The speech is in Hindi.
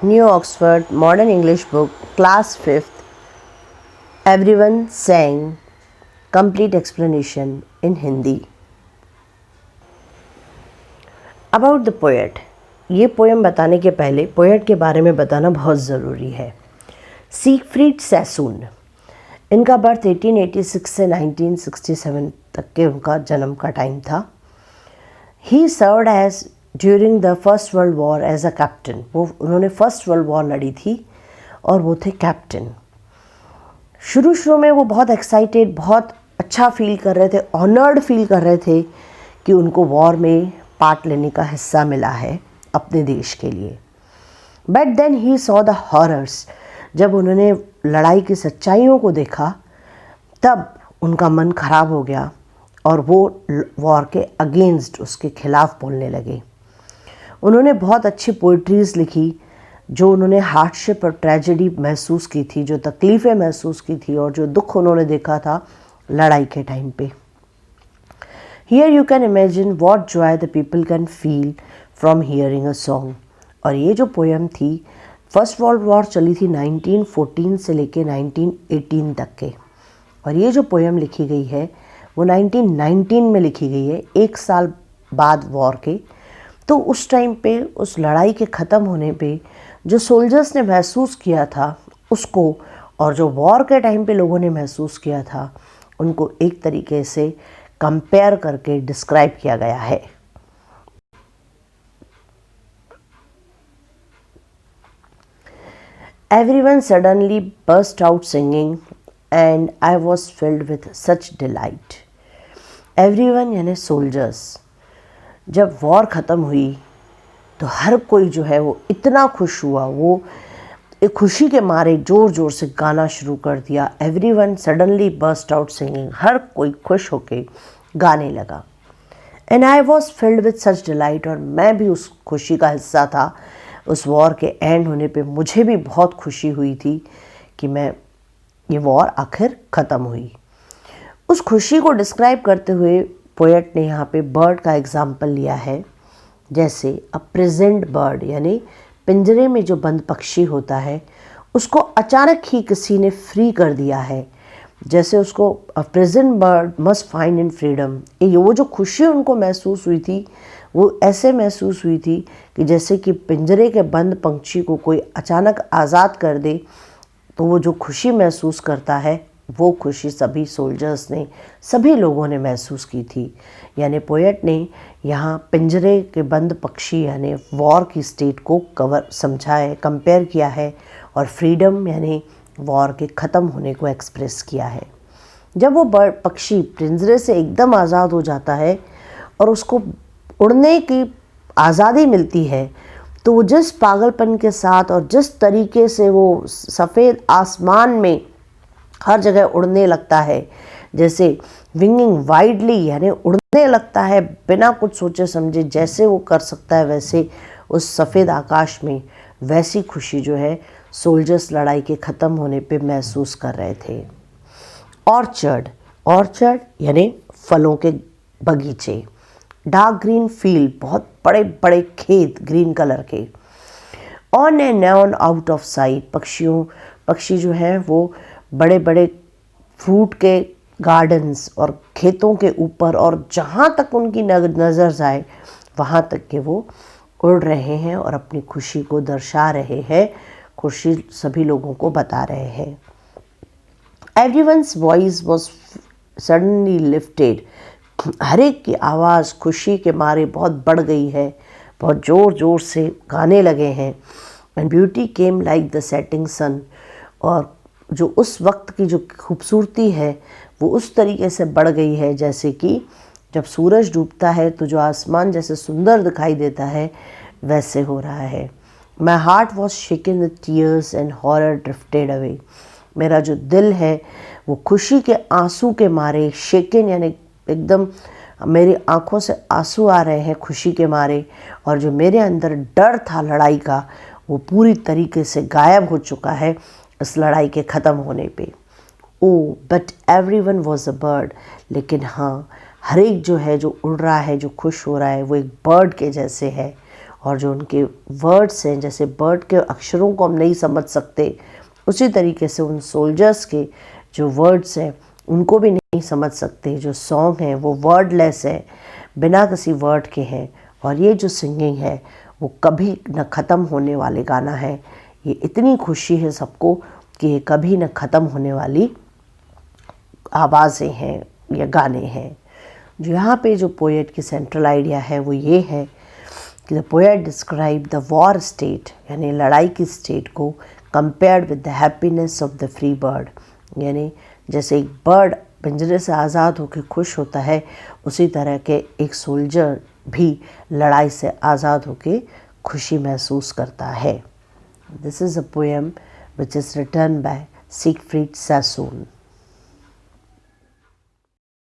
New Oxford Modern English Book, Class 5th. Everyone sang. Complete explanation in Hindi. About the poet. ये पोएम बताने के पहले पोएट के बारे में बताना बहुत ज़रूरी है। सीगफ्रीड सैसून, इनका बर्थ 1886 से 1967 तक के उनका जन्म का टाइम था। He served as during the first world war as a captain. उन्होंने फर्स्ट वर्ल्ड वॉर लड़ी थी और वो थे कैप्टन। शुरू में वो बहुत एक्साइटेड, बहुत अच्छा फील कर रहे थे, ऑनर्ड फील कर रहे थे कि उनको वॉर में पार्ट लेने का हिस्सा मिला है अपने देश के लिए। But then he saw the horrors. जब उन्होंने लड़ाई की सच्चाइयों को देखा तब उनका मन खराब हो गया और वो वॉर के अगेंस्ट, उसके खिलाफ बोलने लगे। उन्होंने बहुत अच्छी पोइट्रीज़ लिखी जो उन्होंने हार्डशिप और ट्रेजेडी महसूस की थी, जो तकलीफ़ें महसूस की थी और जो दुख उन्होंने देखा था लड़ाई के टाइम पे। Here you can imagine what Joy the people can feel from hearing a song. और ये जो पोएम थी, फर्स्ट वर्ल्ड वॉर चली थी 1914 से लेके 1918 तक के, और ये जो पोएम लिखी गई है वो 1919 में लिखी गई है, एक साल बाद वॉर के। तो उस टाइम पे, उस लड़ाई के ख़त्म होने पे जो सोल्जर्स ने महसूस किया था उसको, और जो वॉर के टाइम पे लोगों ने महसूस किया था, उनको एक तरीके से कंपेयर करके डिस्क्राइब किया गया है। Everyone suddenly burst out singing and I was filled with such delight. Everyone यानी सोल्जर्स। जब वॉर ख़त्म हुई तो हर कोई जो है वो इतना खुश हुआ, वो एक खुशी के मारे ज़ोर ज़ोर से गाना शुरू कर दिया। Everyone suddenly burst out singing, हर कोई खुश होके गाने लगा। And I was filled with such delight, और मैं भी उस खुशी का हिस्सा था। उस वॉर के एंड होने पे मुझे भी बहुत खुशी हुई थी कि ये वॉर आखिर ख़त्म हुई। उस खुशी को डिस्क्राइब करते हुए पोएट ने यहाँ पे बर्ड का एग्जाम्पल लिया है, जैसे अ प्रेजेंट बर्ड, यानी पिंजरे में जो बंद पक्षी होता है उसको अचानक ही किसी ने फ्री कर दिया है। जैसे उसको a present bird must find in freedom. ये वो जो खुशी उनको महसूस हुई थी वो ऐसे महसूस हुई थी कि जैसे कि पिंजरे के बंद पंछी को कोई अचानक आज़ाद कर दे तो वो जो खुशी महसूस करता है, वो खुशी सभी सोल्जर्स ने, सभी लोगों ने महसूस की थी। यानी पोएट ने यहाँ पिंजरे के बंद पक्षी यानी वॉर की स्टेट को समझा है, कंपेयर किया है, और फ्रीडम यानी वॉर के ख़त्म होने को एक्सप्रेस किया है। जब वो पक्षी पिंजरे से एकदम आज़ाद हो जाता है और उसको उड़ने की आज़ादी मिलती है, तो वो जिस पागलपन के साथ और जिस तरीके से वो सफ़ेद आसमान में हर जगह उड़ने लगता है, जैसे विंगिंग वाइडली यानी उड़ने लगता है बिना कुछ सोचे समझे, जैसे वो कर सकता है वैसे उस सफ़ेद आकाश में, वैसी खुशी जो है सोल्जर्स लड़ाई के ख़त्म होने पे महसूस कर रहे थे। ऑर्चर्ड यानी फलों के बगीचे। डार्क ग्रीन फील्ड, बहुत बड़े बड़े खेत ग्रीन कलर के। On and on out of site, पक्षी जो हैं वो बड़े बड़े फ्रूट के गार्डन्स और खेतों के ऊपर, और जहाँ तक उनकी नज़र जाए वहाँ तक के वो उड़ रहे हैं और अपनी खुशी को दर्शा रहे हैं, खुशी सभी लोगों को बता रहे हैं। Everyone's voice was suddenly lifted, हर एक की आवाज़ खुशी के मारे बहुत बढ़ गई है, बहुत ज़ोर ज़ोर से गाने लगे हैं। And beauty came like the setting sun, और जो उस वक्त की जो खूबसूरती है वो उस तरीके से बढ़ गई है जैसे कि जब सूरज डूबता है तो जो आसमान जैसे सुंदर दिखाई देता है वैसे हो रहा है। My heart was shaken with tears and horror drifted away, मेरा जो दिल है वो खुशी के आंसू के मारे, शेकन यानी एकदम मेरी आंखों से आंसू आ रहे हैं खुशी के मारे, और जो मेरे अंदर डर था लड़ाई का वो पूरी तरीके से गायब हो चुका है इस लड़ाई के ख़त्म होने पे। Oh but everyone was a bird, लेकिन हाँ, हर एक जो है जो उड़ रहा है, जो खुश हो रहा है, वो एक बर्ड के जैसे है, और जो उनके वर्ड्स हैं, जैसे बर्ड के अक्षरों को हम नहीं समझ सकते, उसी तरीके से उन सोल्जर्स के जो वर्ड्स हैं उनको भी नहीं समझ सकते। जो सॉन्ग हैं वो वर्डलेस है, बिना किसी वर्ड के हैं, और ये जो सिंगिंग है वो कभी न ख़त्म होने वाले गाना है। ये इतनी खुशी है सबको कि ये कभी न ख़त्म होने वाली आवाज़ें हैं या गाने हैं। जो यहाँ पे जो पोएट की सेंट्रल आइडिया है वो ये है कि the poet describe the war state, यानी लड़ाई की स्टेट को compared with the happiness of the free bird, यानी जैसे एक बर्ड पिंजरे से आज़ाद होकर खुश होता है, उसी तरह के एक सोल्जर भी लड़ाई से आज़ाद होकर खुशी महसूस करता है। This is a poem which is written by Siegfried सैसोन।